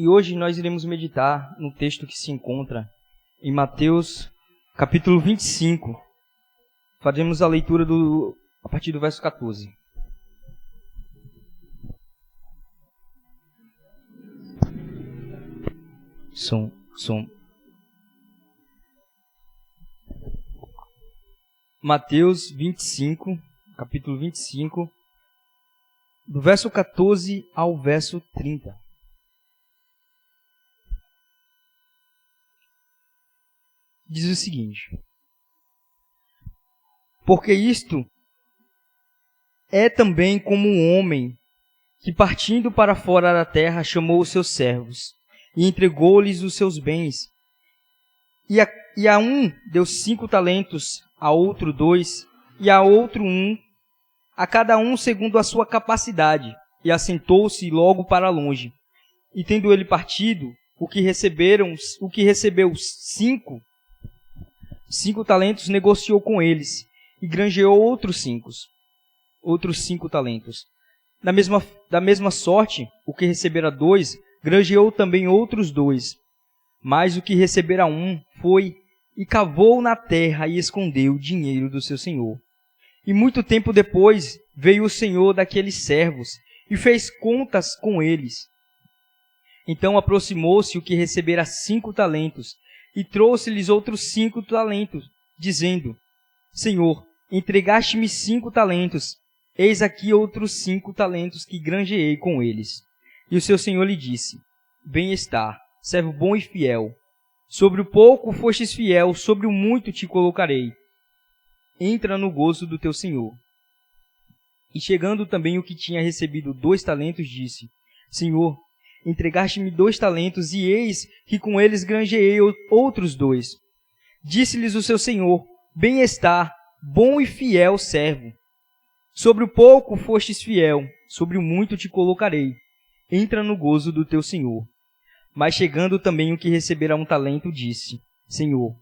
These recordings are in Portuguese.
E hoje nós iremos meditar no texto que se encontra em Mateus, capítulo 25. Faremos a leitura a partir do verso 14. Som. Mateus 25, capítulo 25, do verso 14 ao verso 30. Diz o seguinte: porque isto é também como um homem que, partindo para fora da terra, chamou os seus servos e entregou-lhes os seus bens. E a um deu 5 talentos, a outro 2, e a outro 1, a cada um segundo a sua capacidade, e assentou-se logo para longe. E tendo ele partido, o que recebeu 5 talentos, negociou com eles, e granjeou outros 5 talentos. Da mesma sorte, o que recebera 2, granjeou também outros 2. Mas o que recebera 1 foi e cavou na terra e escondeu o dinheiro do seu senhor. E muito tempo depois veio o senhor daqueles servos e fez contas com eles. Então aproximou-se o que recebera 5 talentos e trouxe-lhes outros 5 talentos, dizendo: Senhor, entregaste-me 5 talentos, eis aqui outros 5 talentos que granjeei com eles. E o seu senhor lhe disse: Bem está, servo bom e fiel. Sobre o pouco fostes fiel, sobre o muito te colocarei. Entra no gozo do teu senhor. E chegando também o que tinha recebido 2 talentos, disse: Senhor, entregaste-me 2 talentos, e eis que com eles granjeei outros 2. Disse-lhes o seu senhor: Bem está, bom e fiel servo. Sobre o pouco fostes fiel, sobre o muito te colocarei. Entra no gozo do teu senhor. Mas chegando também o que recebera 1 talento, disse: Senhor,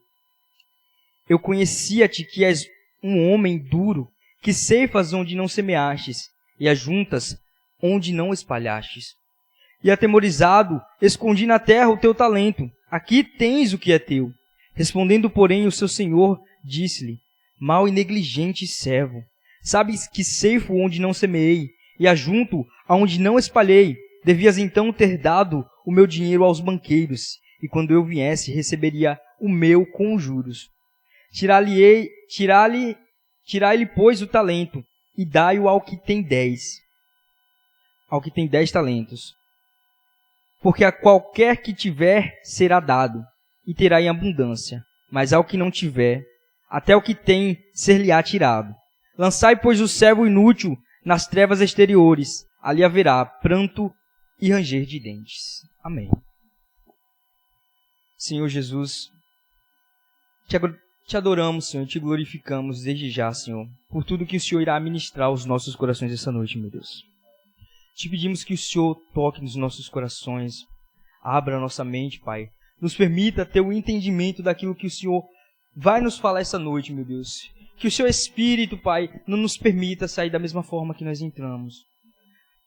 eu conhecia-te que és um homem duro, que ceifas onde não semeastes, e ajuntas onde não espalhastes. E atemorizado, escondi na terra o teu talento. Aqui tens o que é teu. Respondendo, porém, o seu senhor disse-lhe: Mau e negligente servo, sabes que ceifo onde não semeei, e ajunto aonde não espalhei. Devias então ter dado o meu dinheiro aos banqueiros, e quando eu viesse, receberia o meu com juros. Tirai-lhe, pois, o talento, e dai-o ao que tem 10. Ao que tem 10 talentos. Porque a qualquer que tiver, será dado, e terá em abundância. Mas ao que não tiver, até o que tem, ser-lhe-á tirado. Lançai, pois, o servo inútil nas trevas exteriores. Ali haverá pranto e ranger de dentes. Amém. Senhor Jesus, te adoramos, Senhor, te glorificamos desde já, Senhor, por tudo que o Senhor irá ministrar aos nossos corações essa noite, meu Deus. Te pedimos que o Senhor toque nos nossos corações, abra a nossa mente, Pai. Nos permita ter o entendimento daquilo que o Senhor vai nos falar essa noite, meu Deus. Que o Seu Espírito, Pai, não nos permita sair da mesma forma que nós entramos.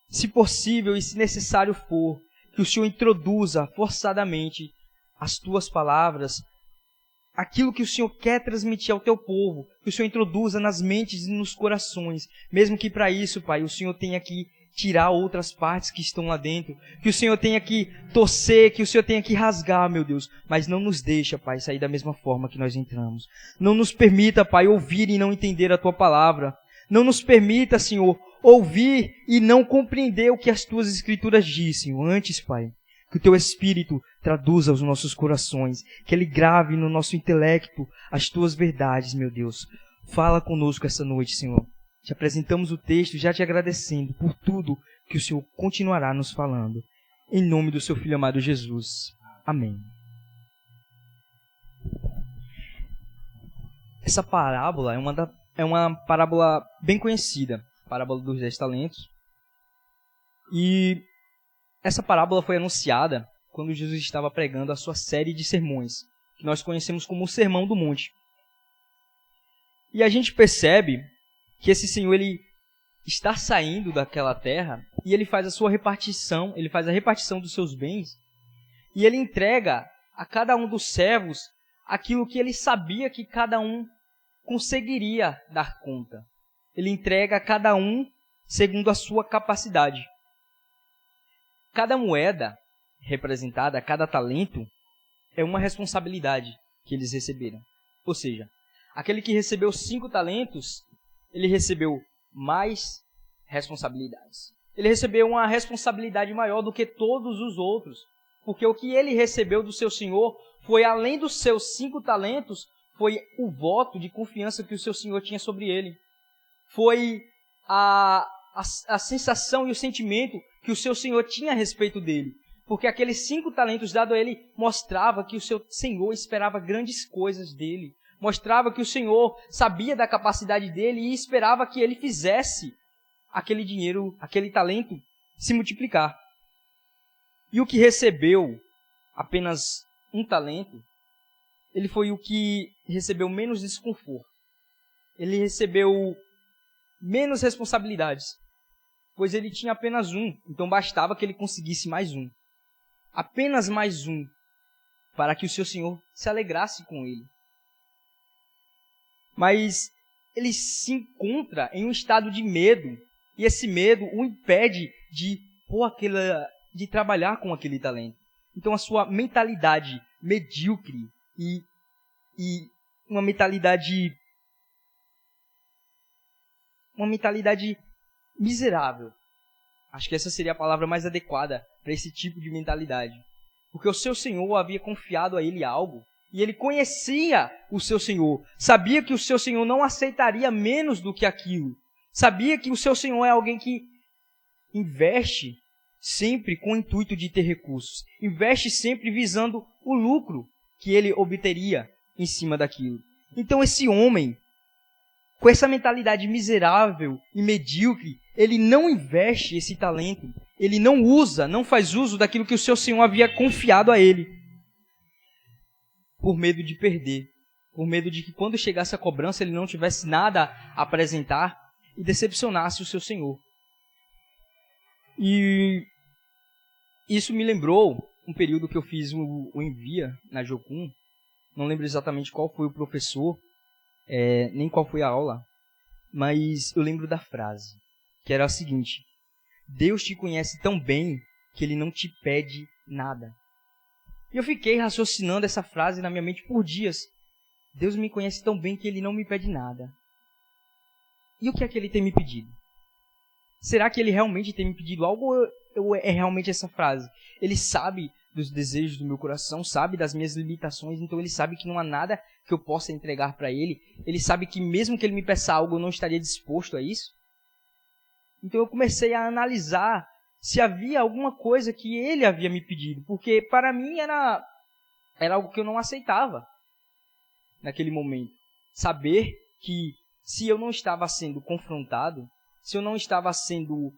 Se possível e se necessário for, que o Senhor introduza forçadamente as Tuas palavras, aquilo que o Senhor quer transmitir ao Teu povo, que o Senhor introduza nas mentes e nos corações, mesmo que para isso, Pai, o Senhor tenha que tirar outras partes que estão lá dentro, que o Senhor tenha que torcer, que o Senhor tenha que rasgar, meu Deus, mas não nos deixa, Pai, sair da mesma forma que nós entramos. Não nos permita, Pai, ouvir e não entender a Tua palavra. Não nos permita, Senhor, ouvir e não compreender o que as Tuas Escrituras dizem. Antes, Pai, que o Teu Espírito traduza aos nossos corações, que Ele grave no nosso intelecto as Tuas verdades, meu Deus. Fala conosco essa noite, Senhor. Te apresentamos o texto, já te agradecendo por tudo que o Senhor continuará nos falando. Em nome do Seu Filho amado Jesus. Amém. Essa parábola é uma parábola bem conhecida, a parábola dos 10 talentos. E essa parábola foi anunciada quando Jesus estava pregando a sua série de sermões, que nós conhecemos como o Sermão do Monte. E a gente percebe que esse Senhor, ele está saindo daquela terra e ele faz a sua repartição, ele faz a repartição dos seus bens E ele entrega a cada um dos servos aquilo que ele sabia que cada um conseguiria dar conta. Ele entrega a cada um segundo a sua capacidade. Cada moeda representada, cada talento, é uma responsabilidade que eles receberam. Ou seja, aquele que recebeu 5 talentos, ele recebeu mais responsabilidades. Ele recebeu uma responsabilidade maior do que todos os outros, porque o que ele recebeu do seu senhor foi, além dos seus 5 talentos, foi o voto de confiança que o seu senhor tinha sobre ele. Foi a sensação e o sentimento que o seu senhor tinha a respeito dele. Porque aqueles 5 talentos dados a ele mostrava que o seu senhor esperava grandes coisas dele. Mostrava que o senhor sabia da capacidade dele e esperava que ele fizesse aquele dinheiro, aquele talento se multiplicar. E o que recebeu apenas 1 talento, ele foi o que recebeu menos desconforto. Ele recebeu menos responsabilidades, pois ele tinha apenas 1, então bastava que ele conseguisse mais 1. Apenas mais 1, para que o seu senhor se alegrasse com ele. Mas ele se encontra em um estado de medo, e esse medo o impede de trabalhar com aquele talento. Então a sua mentalidade medíocre e uma mentalidade miserável. Acho que essa seria a palavra mais adequada para esse tipo de mentalidade. Porque o seu senhor havia confiado a ele algo, e ele conhecia o seu senhor, sabia que o seu senhor não aceitaria menos do que aquilo, sabia que o seu senhor é alguém que investe sempre com o intuito de ter recursos, investe sempre visando o lucro que ele obteria em cima daquilo. Então esse homem, com essa mentalidade miserável e medíocre, ele não investe esse talento, ele não faz uso daquilo que o seu senhor havia confiado a ele, por medo de perder, por medo de que quando chegasse a cobrança ele não tivesse nada a apresentar e decepcionasse o seu senhor. E isso me lembrou um período que eu fiz o Envia na Jocum. Não lembro exatamente qual foi o professor, nem qual foi a aula, mas eu lembro da frase, que era a seguinte: Deus te conhece tão bem que Ele não te pede nada. E eu fiquei raciocinando essa frase na minha mente por dias. Deus me conhece tão bem que Ele não me pede nada. E o que é que Ele tem me pedido? Será que Ele realmente tem me pedido algo ou é realmente essa frase? Ele sabe dos desejos do meu coração, sabe das minhas limitações, então Ele sabe que não há nada que eu possa entregar para Ele. Ele sabe que mesmo que Ele me peça algo, eu não estaria disposto a isso. Então eu comecei a analisar se havia alguma coisa que Ele havia me pedido, porque para mim era algo que eu não aceitava naquele momento. Saber que se eu não estava sendo confrontado, se eu não estava sendo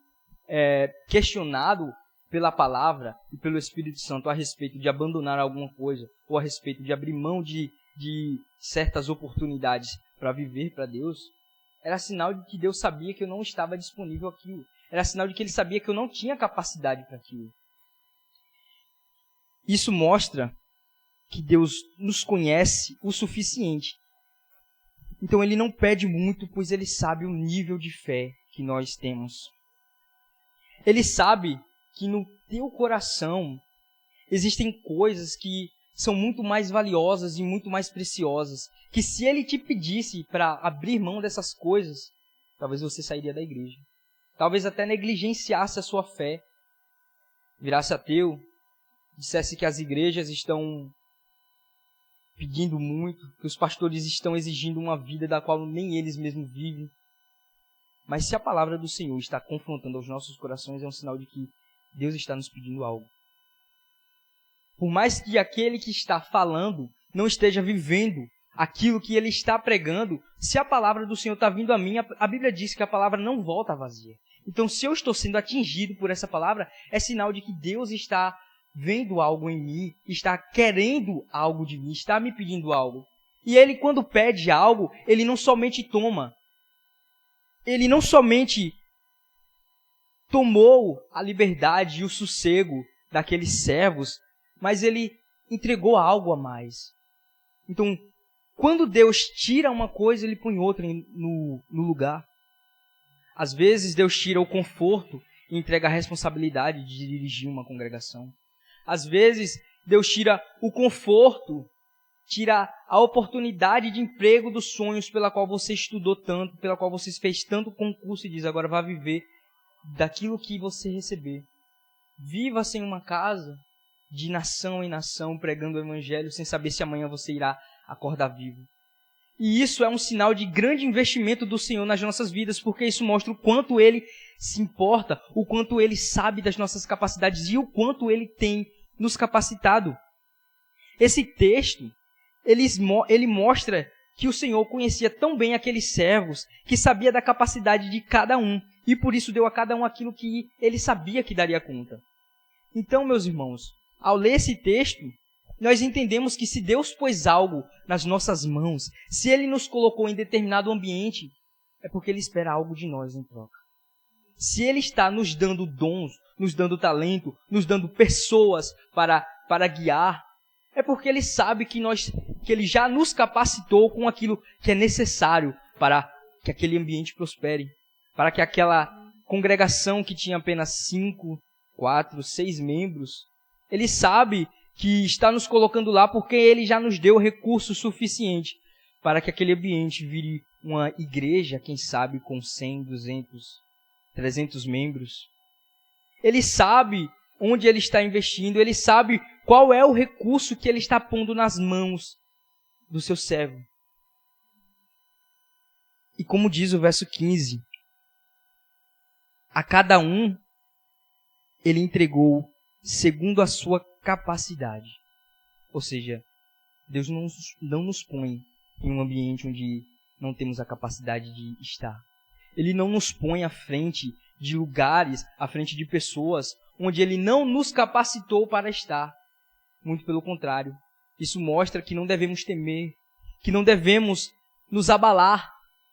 questionado pela palavra e pelo Espírito Santo a respeito de abandonar alguma coisa, ou a respeito de abrir mão de certas oportunidades para viver para Deus, era sinal de que Deus sabia que eu não estava disponível àquilo. Era sinal de que Ele sabia que eu não tinha capacidade para aquilo. Isso mostra que Deus nos conhece o suficiente. Então Ele não pede muito, pois Ele sabe o nível de fé que nós temos. Ele sabe que no teu coração existem coisas que são muito mais valiosas e muito mais preciosas, que se Ele te pedisse para abrir mão dessas coisas, talvez você sairia da igreja. Talvez até negligenciasse a sua fé, virasse ateu, dissesse que as igrejas estão pedindo muito, que os pastores estão exigindo uma vida da qual nem eles mesmos vivem. Mas se a palavra do Senhor está confrontando aos nossos corações, é um sinal de que Deus está nos pedindo algo. Por mais que aquele que está falando não esteja vivendo aquilo que ele está pregando, se a palavra do Senhor está vindo a mim, a Bíblia diz que a palavra não volta vazia. Então, se eu estou sendo atingido por essa palavra, é sinal de que Deus está vendo algo em mim, está querendo algo de mim, está me pedindo algo. E Ele, quando pede algo, Ele não somente toma, Ele não somente tomou a liberdade e o sossego daqueles servos mas ele entregou algo a mais. Então, quando Deus tira uma coisa, ele põe outra no lugar. Às vezes, Deus tira o conforto e entrega a responsabilidade de dirigir uma congregação. Às vezes, Deus tira o conforto, tira a oportunidade de emprego dos sonhos pela qual você estudou tanto, pela qual você fez tanto concurso e diz, agora vá viver daquilo que você receber. Viva sem uma casa, de nação em nação, pregando o evangelho, sem saber se amanhã você irá acordar vivo. E isso é um sinal de grande investimento do Senhor nas nossas vidas, porque isso mostra o quanto Ele se importa, o quanto Ele sabe das nossas capacidades e o quanto Ele tem nos capacitado. Esse texto, ele mostra que o Senhor conhecia tão bem aqueles servos, que sabia da capacidade de cada um, e por isso deu a cada um aquilo que Ele sabia que daria conta. Então, meus irmãos, ao ler esse texto, nós entendemos que se Deus pôs algo nas nossas mãos, se Ele nos colocou em determinado ambiente, é porque Ele espera algo de nós em troca. Se Ele está nos dando dons, nos dando talento, nos dando pessoas para guiar, é porque Ele sabe que Ele já nos capacitou com aquilo que é necessário para que aquele ambiente prospere, para que aquela congregação que tinha apenas 5, 4, 6 membros, Ele sabe que está nos colocando lá porque Ele já nos deu recurso suficiente para que aquele ambiente vire uma igreja, quem sabe com 100, 200, 300 membros. Ele sabe onde Ele está investindo, Ele sabe qual é o recurso que Ele está pondo nas mãos do seu servo. E como diz o verso 15, a cada um Ele entregou segundo a sua capacidade. Ou seja, Deus não nos põe em um ambiente onde não temos a capacidade de estar. Ele não nos põe à frente de lugares, à frente de pessoas, onde Ele não nos capacitou para estar. Muito pelo contrário. Isso mostra que não devemos temer, que não devemos nos abalar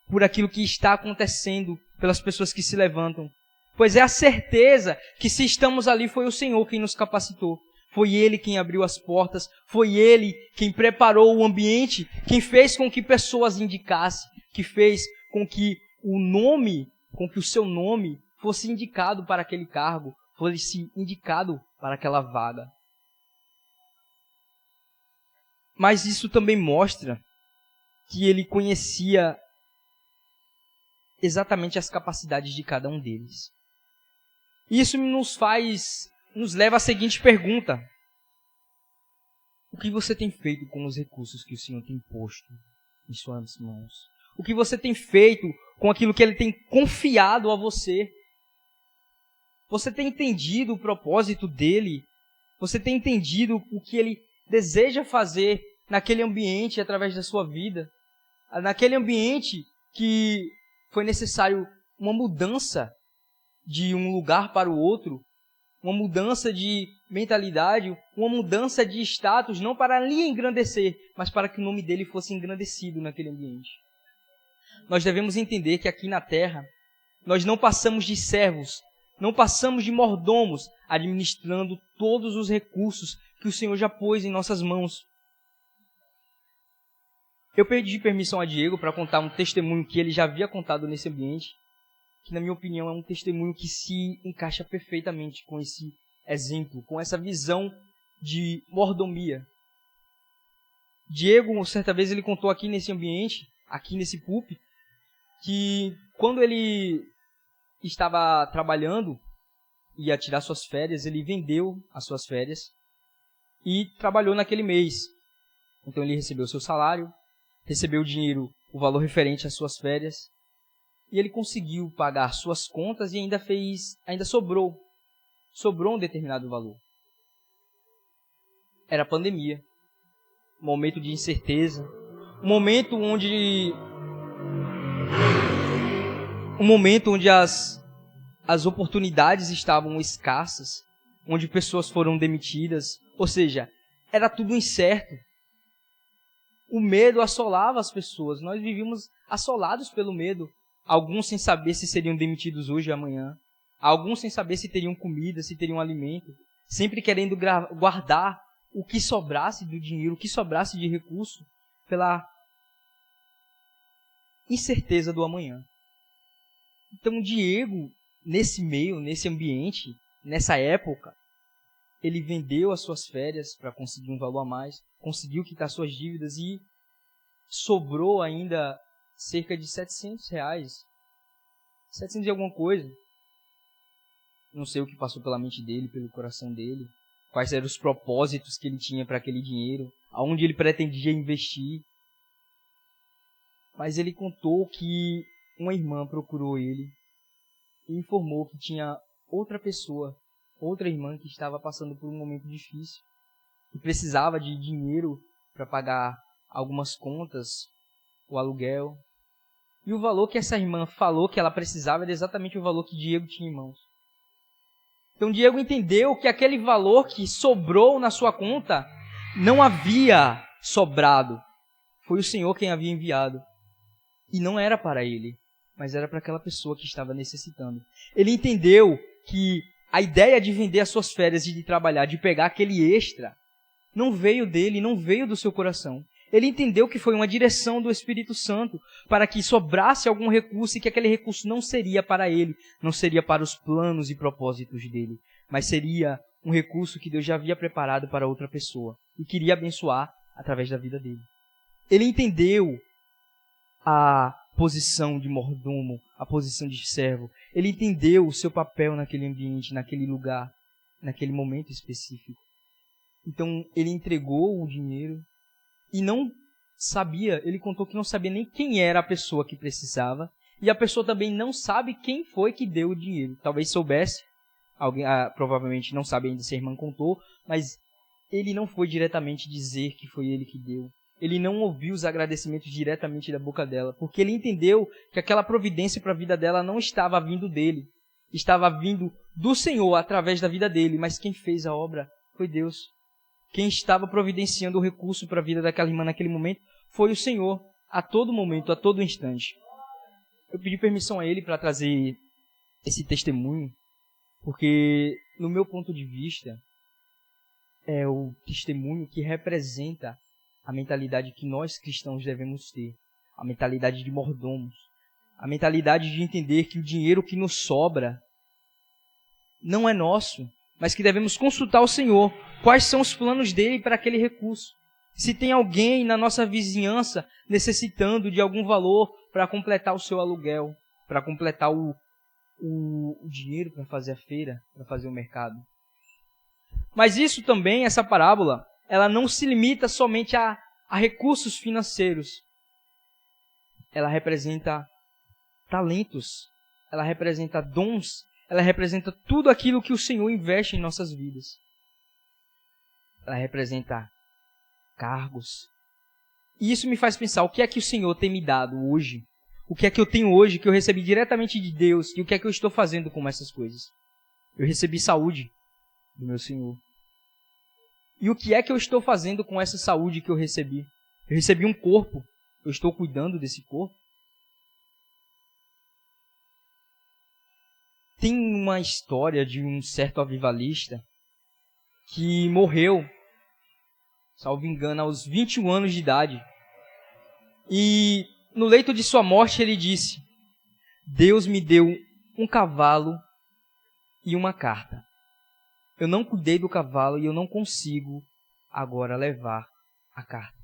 por aquilo que está acontecendo, pelas pessoas que se levantam. Pois é a certeza que se estamos ali foi o Senhor quem nos capacitou. Foi Ele quem abriu as portas, foi Ele quem preparou o ambiente, quem fez com que pessoas indicassem, que fez com que o seu nome fosse indicado para aquele cargo, fosse indicado para aquela vaga. Mas isso também mostra que Ele conhecia exatamente as capacidades de cada um deles. Isso nos leva à seguinte pergunta: o que você tem feito com os recursos que o Senhor tem posto em suas mãos? O que você tem feito com aquilo que Ele tem confiado a você? Você tem entendido o propósito dEle? Você tem entendido o que Ele deseja fazer naquele ambiente através da sua vida? Naquele ambiente que foi necessário uma mudança de um lugar para o outro, uma mudança de mentalidade, uma mudança de status, não para lhe engrandecer, mas para que o nome dele fosse engrandecido naquele ambiente. Nós devemos entender que aqui na terra, nós não passamos de servos, não passamos de mordomos, administrando todos os recursos que o Senhor já pôs em nossas mãos. Eu pedi permissão a Diego para contar um testemunho que ele já havia contado nesse ambiente, que na minha opinião é um testemunho que se encaixa perfeitamente com esse exemplo, com essa visão de mordomia. Diego, certa vez, ele contou aqui nesse ambiente, aqui nesse púlpito, que quando ele estava trabalhando, ia tirar suas férias, ele vendeu as suas férias e trabalhou naquele mês. Então ele recebeu seu salário, recebeu o dinheiro, o valor referente às suas férias, e ele conseguiu pagar suas contas e ainda sobrou um determinado valor. Era a pandemia, um momento de incerteza, um momento onde as oportunidades estavam escassas, onde pessoas foram demitidas, ou seja, era tudo incerto. O medo assolava as pessoas, nós vivíamos assolados pelo medo. Alguns sem saber se seriam demitidos hoje ou amanhã. Alguns sem saber se teriam comida, se teriam alimento. Sempre querendo guardar o que sobrasse do dinheiro, o que sobrasse de recurso, pela incerteza do amanhã. Então, Diego, nesse meio, nesse ambiente, nessa época, ele vendeu as suas férias para conseguir um valor a mais, conseguiu quitar suas dívidas e sobrou ainda cerca de R$700. 700 e alguma coisa. Não sei o que passou pela mente dele, pelo coração dele. Quais eram os propósitos que ele tinha para aquele dinheiro. Aonde ele pretendia investir. Mas ele contou que uma irmã procurou ele e informou que tinha outra pessoa, outra irmã que estava passando por um momento difícil, que precisava de dinheiro para pagar algumas contas, o aluguel. E o valor que essa irmã falou que ela precisava era exatamente o valor que Diego tinha em mãos. Então Diego entendeu que aquele valor que sobrou na sua conta não havia sobrado. Foi o Senhor quem havia enviado. E não era para ele, mas era para aquela pessoa que estava necessitando. Ele entendeu que a ideia de vender as suas férias e de trabalhar, de pegar aquele extra, não veio dele, não veio do seu coração. Ele entendeu que foi uma direção do Espírito Santo para que sobrasse algum recurso e que aquele recurso não seria para ele, não seria para os planos e propósitos dele, mas seria um recurso que Deus já havia preparado para outra pessoa e queria abençoar através da vida dele. Ele entendeu a posição de mordomo, a posição de servo. Ele entendeu o seu papel naquele ambiente, naquele lugar, naquele momento específico. Então, ele entregou o dinheiro e não sabia, ele contou que não sabia nem quem era a pessoa que precisava, e a pessoa também não sabe quem foi que deu o dinheiro. Talvez soubesse, alguém provavelmente não sabe ainda se a irmã contou, mas ele não foi diretamente dizer que foi ele que deu. Ele não ouviu os agradecimentos diretamente da boca dela, porque ele entendeu que aquela providência para a vida dela não estava vindo dele, estava vindo do Senhor através da vida dele, mas quem fez a obra foi Deus. Quem estava providenciando o recurso para a vida daquela irmã naquele momento foi o Senhor, a todo momento, a todo instante. Eu pedi permissão a ele para trazer esse testemunho, porque, no meu ponto de vista, é o testemunho que representa a mentalidade que nós cristãos devemos ter, a mentalidade de mordomos, a mentalidade de entender que o dinheiro que nos sobra não é nosso, mas que devemos consultar o Senhor. Quais são os planos dele para aquele recurso? Se tem alguém na nossa vizinhança necessitando de algum valor para completar o seu aluguel, para completar o dinheiro para fazer a feira, para fazer o mercado. Mas isso também, essa parábola, ela não se limita somente a recursos financeiros. Ela representa talentos, ela representa dons, ela representa tudo aquilo que o Senhor investe em nossas vidas. Ela representa cargos. E isso me faz pensar, o que é que o Senhor tem me dado hoje? O que é que eu tenho hoje que eu recebi diretamente de Deus? E o que é que eu estou fazendo com essas coisas? Eu recebi saúde do meu Senhor. E o que é que eu estou fazendo com essa saúde que eu recebi? Eu recebi um corpo. Eu estou cuidando desse corpo? Tem uma história de um certo avivalista que morreu, salvo engano, aos 21 anos de idade. E no leito de sua morte ele disse: Deus me deu um cavalo e uma carta. Eu não cuidei do cavalo e eu não consigo agora levar a carta.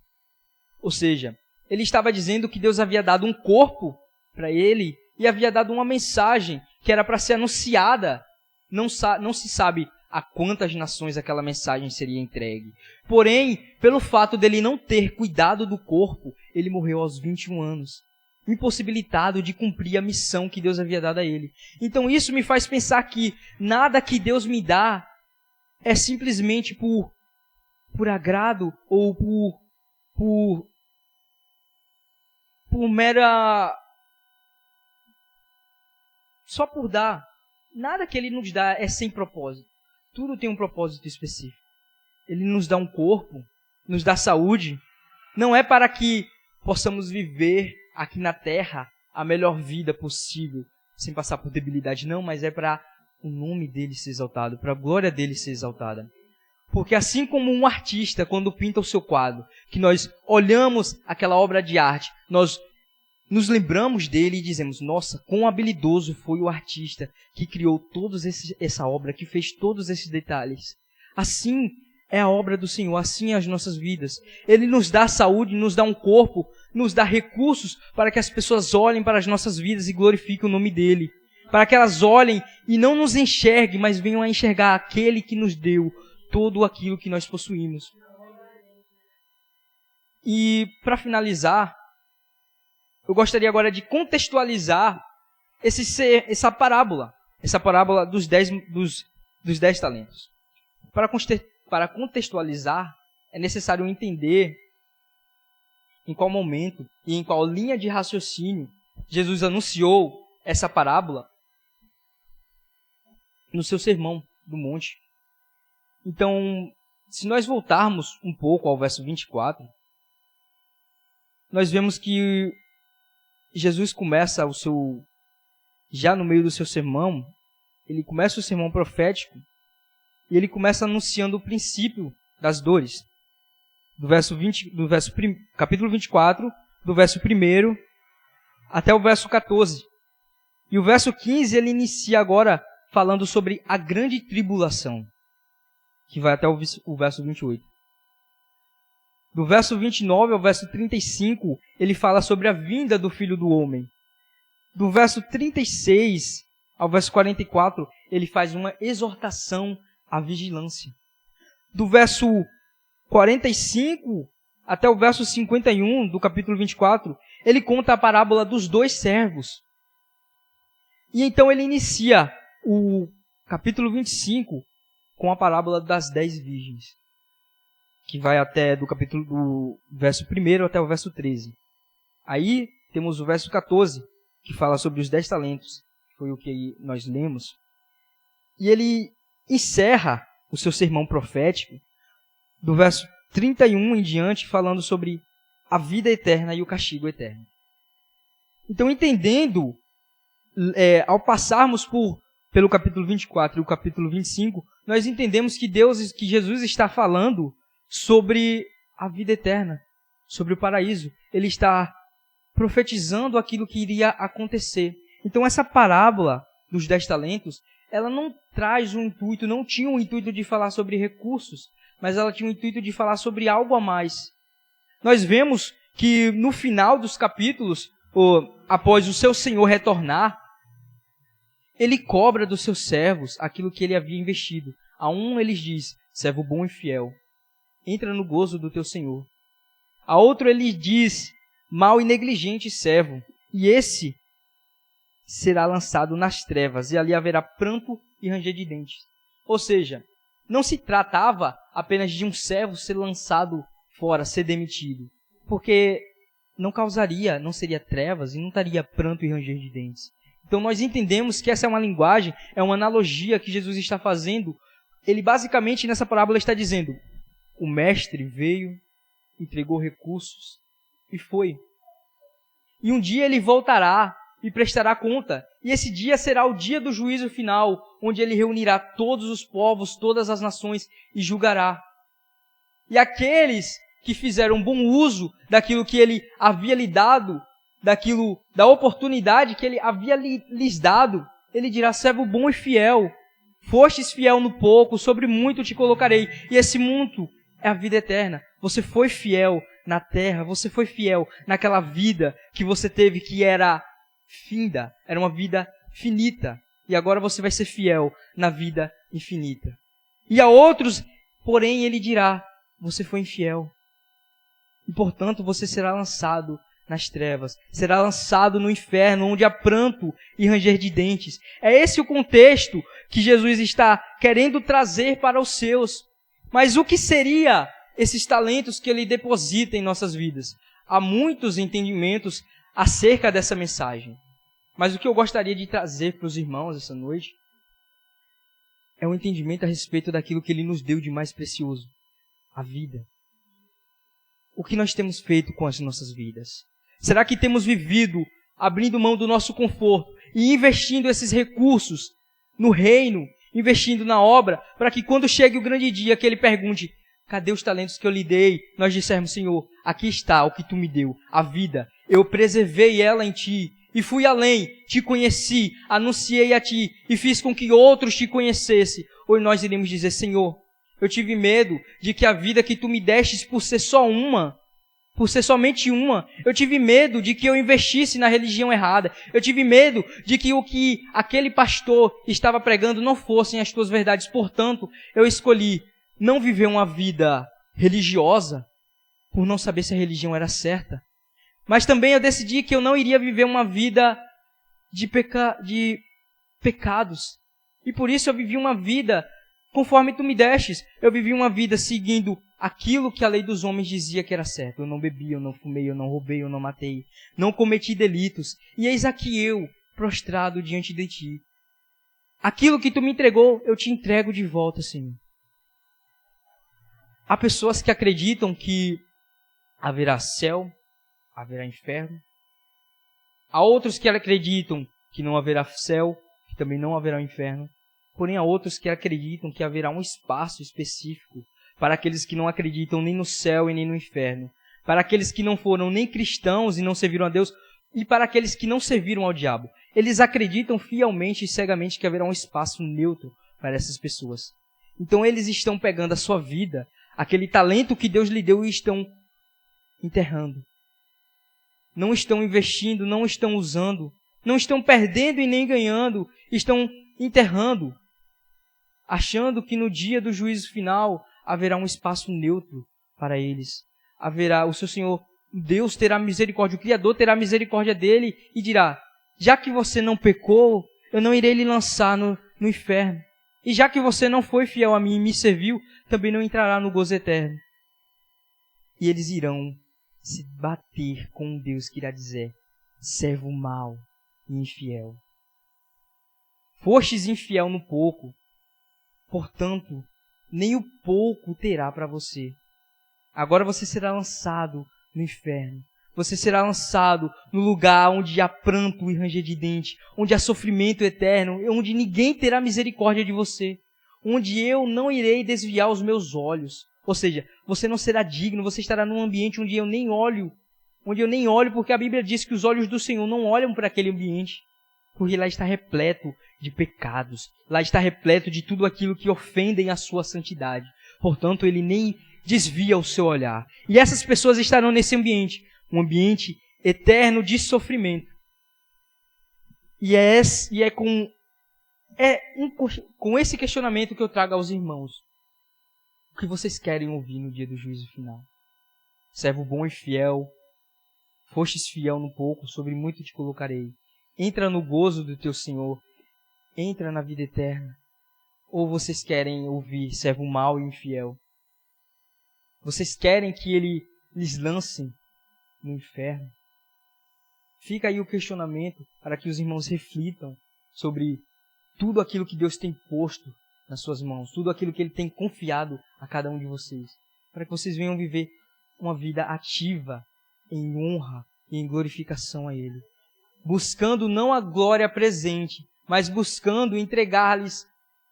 Ou seja, ele estava dizendo que Deus havia dado um corpo para ele e havia dado uma mensagem que era para ser anunciada. Não se sabe a quantas nações aquela mensagem seria entregue. Porém, pelo fato dele não ter cuidado do corpo, ele morreu aos 21 anos, impossibilitado de cumprir a missão que Deus havia dado a ele. Então isso me faz pensar que nada que Deus me dá é simplesmente por agrado ou por mera... só por dar. Nada que ele nos dá é sem propósito. Tudo tem um propósito específico. Ele nos dá um corpo, nos dá saúde. Não é para que possamos viver aqui na terra a melhor vida possível, sem passar por debilidade, não, mas é para o nome dele ser exaltado, para a glória dele ser exaltada. Porque assim como um artista, quando pinta o seu quadro, que nós olhamos aquela obra de arte, nós nos lembramos dele e dizemos, nossa, quão habilidoso foi o artista que criou essa obra, que fez todos esses detalhes. Assim é a obra do Senhor, assim é as nossas vidas. Ele nos dá saúde, nos dá um corpo, nos dá recursos para que as pessoas olhem para as nossas vidas e glorifiquem o nome dele. Para que elas olhem e não nos enxerguem, mas venham a enxergar aquele que nos deu tudo aquilo que nós possuímos. E para finalizar, eu gostaria agora de contextualizar essa parábola dos 10 talentos. Para contextualizar, é necessário entender em qual momento e em qual linha de raciocínio Jesus anunciou essa parábola no seu sermão do monte. Então, se nós voltarmos um pouco ao verso 24, nós vemos que Jesus começa já no meio do seu sermão, ele começa o sermão profético, e ele começa anunciando o princípio das dores. Capítulo 24, do verso 1 até o verso 14. E o verso 15, ele inicia agora falando sobre a grande tribulação, que vai até o verso 28. Do verso 29 ao verso 35, ele fala sobre a vinda do Filho do Homem. Do verso 36 ao verso 44, ele faz uma exortação à vigilância. Do verso 45 até o verso 51 do capítulo 24, ele conta a parábola dos 2 servos. E então ele inicia o capítulo 25 com a parábola das 10 virgens, que vai até do verso 1 até o verso 13. Aí temos o verso 14, que fala sobre os 10 talentos, que foi o que nós lemos. E ele encerra o seu sermão profético do verso 31 em diante, falando sobre a vida eterna e o castigo eterno. Então, entendendo, ao passarmos pelo capítulo 24 e o capítulo 25, nós entendemos que Jesus está falando sobre a vida eterna, sobre o paraíso. Ele está profetizando aquilo que iria acontecer. Então, essa parábola dos 10 talentos, ela não tinha o intuito de falar sobre recursos, mas ela tinha o intuito de falar sobre algo a mais. Nós vemos que no final dos capítulos, após o seu senhor retornar, ele cobra dos seus servos aquilo que ele havia investido. A um ele diz, servo bom e fiel, entra no gozo do teu senhor. A outro ele diz, mau e negligente servo, e esse será lançado nas trevas, e ali haverá pranto e ranger de dentes. Ou seja, não se tratava apenas de um servo ser lançado fora, ser demitido, porque não seria trevas e não estaria pranto e ranger de dentes. Então nós entendemos que essa é uma linguagem, é uma analogia que Jesus está fazendo. Ele basicamente nessa parábola está dizendo, o mestre veio, entregou recursos e foi. E um dia ele voltará e prestará conta. E esse dia será o dia do juízo final, onde ele reunirá todos os povos, todas as nações e julgará. E aqueles que fizeram bom uso daquilo que ele havia lhe dado, da oportunidade que ele havia lhes dado, ele dirá, servo bom e fiel, fostes fiel no pouco, sobre muito te colocarei. E esse muito é a vida eterna. Você foi fiel na terra, você foi fiel naquela vida que você teve que era finda, era uma vida finita. E agora você vai ser fiel na vida infinita. E a outros, porém, ele dirá, você foi infiel. E, portanto, você será lançado nas trevas, será lançado no inferno, onde há pranto e ranger de dentes. É esse o contexto que Jesus está querendo trazer para os seus. Mas o que seria esses talentos que ele deposita em nossas vidas? Há muitos entendimentos acerca dessa mensagem. Mas o que eu gostaria de trazer para os irmãos essa noite é um entendimento a respeito daquilo que ele nos deu de mais precioso, a vida. O que nós temos feito com as nossas vidas? Será que temos vivido abrindo mão do nosso conforto e investindo esses recursos no reino, investindo na obra, para que quando chegue o grande dia que ele pergunte, cadê os talentos que eu lhe dei? Nós dissermos, Senhor, aqui está o que tu me deu, a vida. Eu preservei ela em ti e fui além, te conheci, anunciei a ti e fiz com que outros te conhecessem. Ou nós iremos dizer, Senhor, eu tive medo de que a vida que tu me destes por ser só uma, por ser somente uma, eu tive medo de que eu investisse na religião errada. Eu tive medo de que o que aquele pastor estava pregando não fossem as tuas verdades. Portanto, eu escolhi não viver uma vida religiosa por não saber se a religião era certa. Mas também eu decidi que eu não iria viver uma vida de pecados. E por isso eu vivi uma vida conforme tu me destes. Eu vivi uma vida seguindo aquilo que a lei dos homens dizia que era certo. Eu não bebi, eu não fumei, eu não roubei, eu não matei. Não cometi delitos. E eis aqui eu, prostrado diante de ti. Aquilo que tu me entregou, eu te entrego de volta, Senhor. Há pessoas que acreditam que haverá céu, haverá inferno. Há outros que acreditam que não haverá céu, que também não haverá inferno. Porém, há outros que acreditam que haverá um espaço específico para aqueles que não acreditam nem no céu e nem no inferno. Para aqueles que não foram nem cristãos e não serviram a Deus. E para aqueles que não serviram ao diabo. Eles acreditam fielmente e cegamente que haverá um espaço neutro para essas pessoas. Então, eles estão pegando a sua vida, aquele talento que Deus lhe deu, e estão enterrando. Não estão investindo, não estão usando, não estão perdendo e nem ganhando, estão enterrando, achando que no dia do juízo final haverá um espaço neutro para eles. Haverá, o seu Senhor, Deus terá misericórdia, o Criador terá misericórdia dele e dirá, já que você não pecou, eu não irei lhe lançar no inferno. E já que você não foi fiel a mim e me serviu, também não entrará no gozo eterno. E eles irão se bater com um Deus que irá dizer, servo mau e infiel. Fostes infiel no pouco, portanto, nem o pouco terá para você. Agora você será lançado no inferno. Você será lançado no lugar onde há pranto e ranger de dente, onde há sofrimento eterno, onde ninguém terá misericórdia de você, onde eu não irei desviar os meus olhos. Ou seja, você não será digno, você estará num ambiente onde eu nem olho, porque a Bíblia diz que os olhos do Senhor não olham para aquele ambiente, porque lá está repleto de pecados, lá está repleto de tudo aquilo que ofendem a sua santidade. Portanto, ele nem desvia o seu olhar. E essas pessoas estarão nesse ambiente, um ambiente eterno de sofrimento. E é com esse questionamento que eu trago aos irmãos. O que vocês querem ouvir no dia do juízo final? Servo bom e fiel, fostes fiel no pouco, sobre muito te colocarei. Entra no gozo do teu Senhor, entra na vida eterna. Ou vocês querem ouvir servo mau e infiel? Vocês querem que ele lhes lance no inferno? Fica aí o questionamento para que os irmãos reflitam sobre tudo aquilo que Deus tem posto nas suas mãos, tudo aquilo que Ele tem confiado a cada um de vocês, para que vocês venham viver uma vida ativa, em honra e em glorificação a Ele, buscando não a glória presente, mas buscando entregar-lhes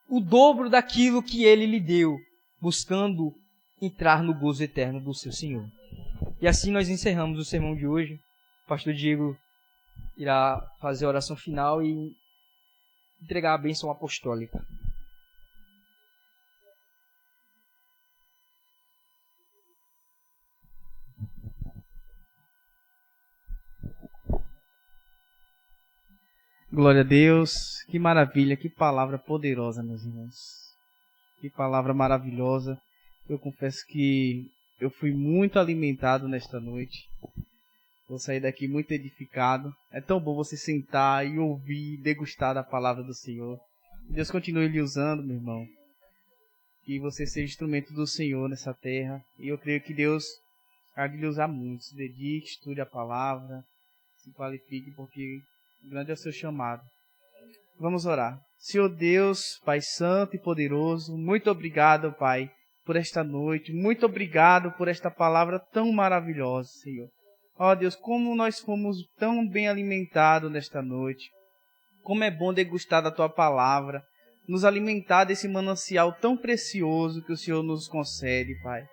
o dobro daquilo que Ele lhe deu, buscando entrar no gozo eterno do seu Senhor. E assim nós encerramos o sermão de hoje. O pastor Diego irá fazer a oração final e entregar a bênção apostólica. Glória a Deus, que maravilha, que palavra poderosa, meus irmãos. Que palavra maravilhosa. Eu confesso que eu fui muito alimentado nesta noite. Vou sair daqui muito edificado. É tão bom você sentar e ouvir, degustar da palavra do Senhor. Deus continue lhe usando, meu irmão. Que você seja instrumento do Senhor nessa terra. E eu creio que Deus há de lhe usar muito. Se dedique, estude a palavra, se qualifique, porque grande é o seu chamado. Vamos orar. Senhor Deus, Pai Santo e Poderoso, muito obrigado, Pai, por esta noite. Muito obrigado por esta palavra tão maravilhosa, Senhor. Ó Deus, como nós fomos tão bem alimentados nesta noite. Como é bom degustar da Tua palavra. nos alimentar desse manancial tão precioso que o Senhor nos concede, Pai.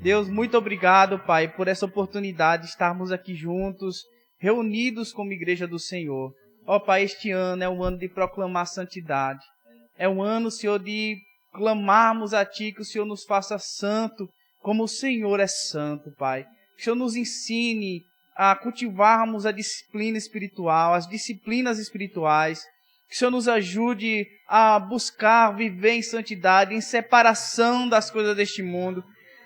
Deus, muito obrigado, Pai, por essa oportunidade de estarmos aqui juntos, reunidos como igreja do Senhor. Ó Pai, este ano é um ano de proclamar santidade. É um ano, Senhor, de clamarmos a Ti que o Senhor nos faça santo, como o Senhor é santo, Pai. Que o Senhor nos ensine a cultivarmos a disciplina espiritual, as disciplinas espirituais. Que o Senhor nos ajude a buscar viver em santidade, em separação das coisas deste mundo.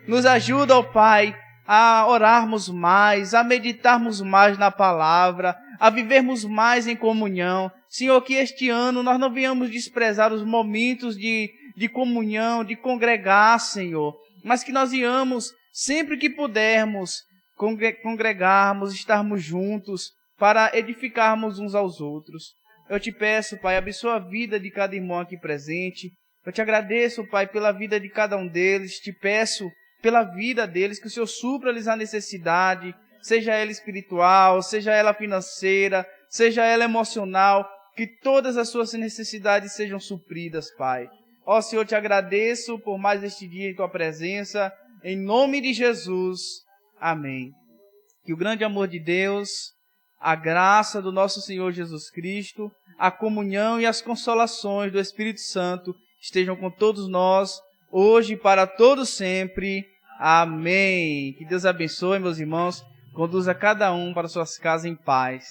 Nos ajuda, ó Pai, a orarmos mais, a meditarmos mais na palavra, a vivermos mais em comunhão. Senhor, que este ano nós não venhamos desprezar os momentos de comunhão, de congregar, Senhor, mas que nós venhamos, sempre que pudermos, congregarmos, estarmos juntos, para edificarmos uns aos outros. Eu te peço, Pai, abençoa a vida de cada irmão aqui presente. Eu te agradeço, Pai, pela vida de cada um deles. Te peço pela vida deles, que o Senhor supra-lhes a necessidade, seja ela espiritual, seja ela financeira, seja ela emocional, que todas as suas necessidades sejam supridas, Pai. Ó Senhor, te agradeço por mais este dia em Tua presença, em nome de Jesus. Amém. Que o grande amor de Deus, a graça do nosso Senhor Jesus Cristo, a comunhão e as consolações do Espírito Santo estejam com todos nós, hoje e para todos sempre. Amém. Que Deus abençoe, meus irmãos. Conduza cada um para suas casas em paz.